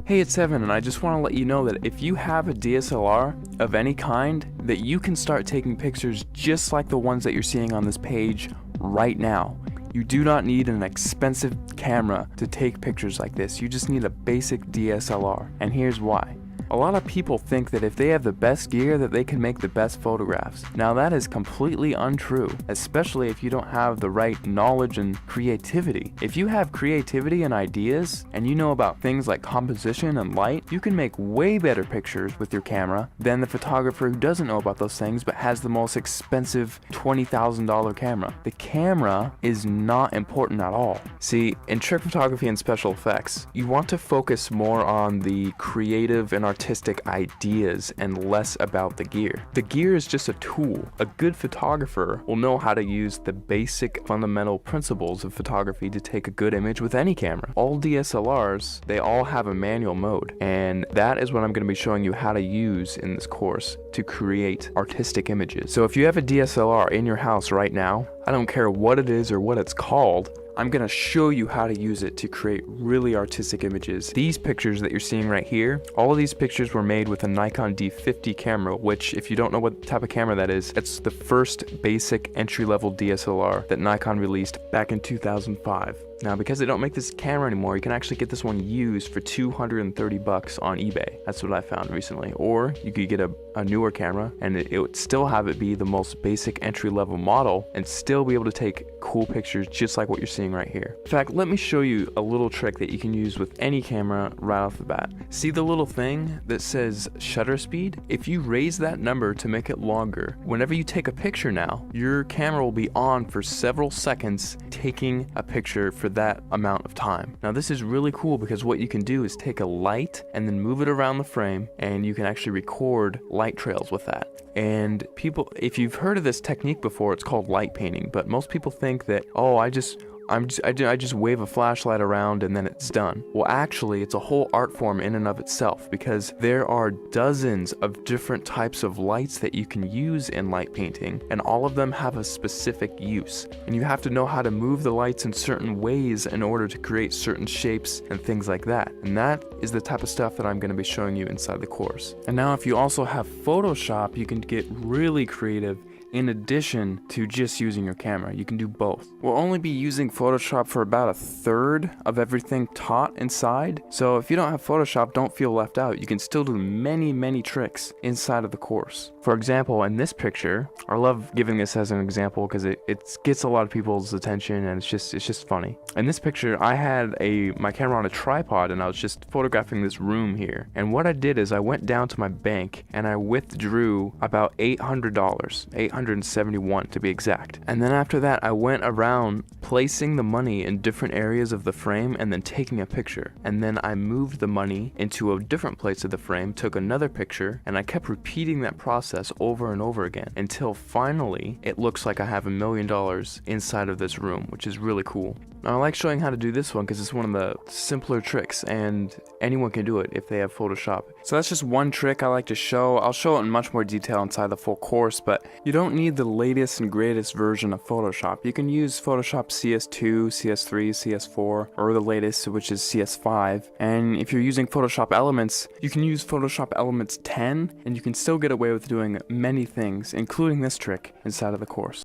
Hey, it's Evan, and I just want to let you know that if you have a DSLR of any kind, that you can start taking pictures just like the ones that you're seeing on this page right now. You do not need an expensive camera to take pictures like this. You just need a basic DSLR, and here's why. A lot of people think that if they have the best gear that they can make the best photographs. Now that is completely untrue, especially if you don't have the right knowledge and creativity. If you have creativity and ideas, and you know about things like composition and light, you can make way better pictures with your camera than the photographer who doesn't know about those things but has the most expensive $20,000 camera. The camera is not important at all. See, in trick photography and special effects, you want to focus more on the creative and artistic ideas and less about the gear. The gear is just a tool. A good photographer will know how to use the basic fundamental principles of photography to take a good image with any camera. All DSLRs, they all have a manual mode, and that is what I'm going to be showing you how to use in this course to create artistic images. So if you have a DSLR in your house right now, I don't care what it is or what it's called, I'm gonna show you how to use it to create really artistic images. These pictures that you're seeing right here, all of these pictures were made with a Nikon D50 camera, which, if you don't know what type of camera that is, it's the first basic entry-level DSLR that Nikon released back in 2005. Now, because they don't make this camera anymore, you can actually get this one used for $230 on eBay. That's what I found recently. Or you could get a newer camera and it would still have it be the most basic entry-level model and still be able to take cool pictures just like what you're seeing right here. In fact, let me show you a little trick that you can use with any camera right off the bat. See the little thing that says shutter speed? If you raise that number to make it longer, whenever you take a picture now, your camera will be on for several seconds taking a picture for that amount of time. Now this is really cool because what you can do is take a light and then move it around the frame, and you can actually record light trails with that. And people, if you've heard of this technique before, it's called light painting, but most people think that, oh, I just wave a flashlight around and then it's done. Well, actually, it's a whole art form in and of itself, because there are dozens of different types of lights that you can use in light painting, and all of them have a specific use. And you have to know how to move the lights in certain ways in order to create certain shapes and things like that. And that is the type of stuff that I'm going to be showing you inside the course. And now if you also have Photoshop, you can get really creative. In addition to just using your camera, you can do both. We'll only be using Photoshop for about a third of everything taught inside, so if you don't have Photoshop, don't feel left out. You can still do many tricks inside of the course. For example, in this picture, I love giving this as an example because it gets a lot of people's attention and it's just funny. In this picture, I had my camera on a tripod and I was just photographing this room here. And what I did is I went down to my bank and I withdrew about $800, $871 to be exact. And then after that, I went around placing the money in different areas of the frame and then taking a picture. And then I moved the money into a different place of the frame, took another picture, and I kept repeating that process over and over again until finally it looks like I have $1 million inside of this room, which is really cool. Now, I like showing how to do this one because it's one of the simpler tricks and anyone can do it if they have Photoshop. So that's just one trick I like to show. I'll show it in much more detail inside the full course, but you don't need the latest and greatest version of Photoshop. You can use Photoshop CS2, CS3, CS4, or the latest, which is CS5. And if you're using Photoshop Elements, you can use Photoshop Elements 10, and you can still get away with doing many things, including this trick, inside of the course.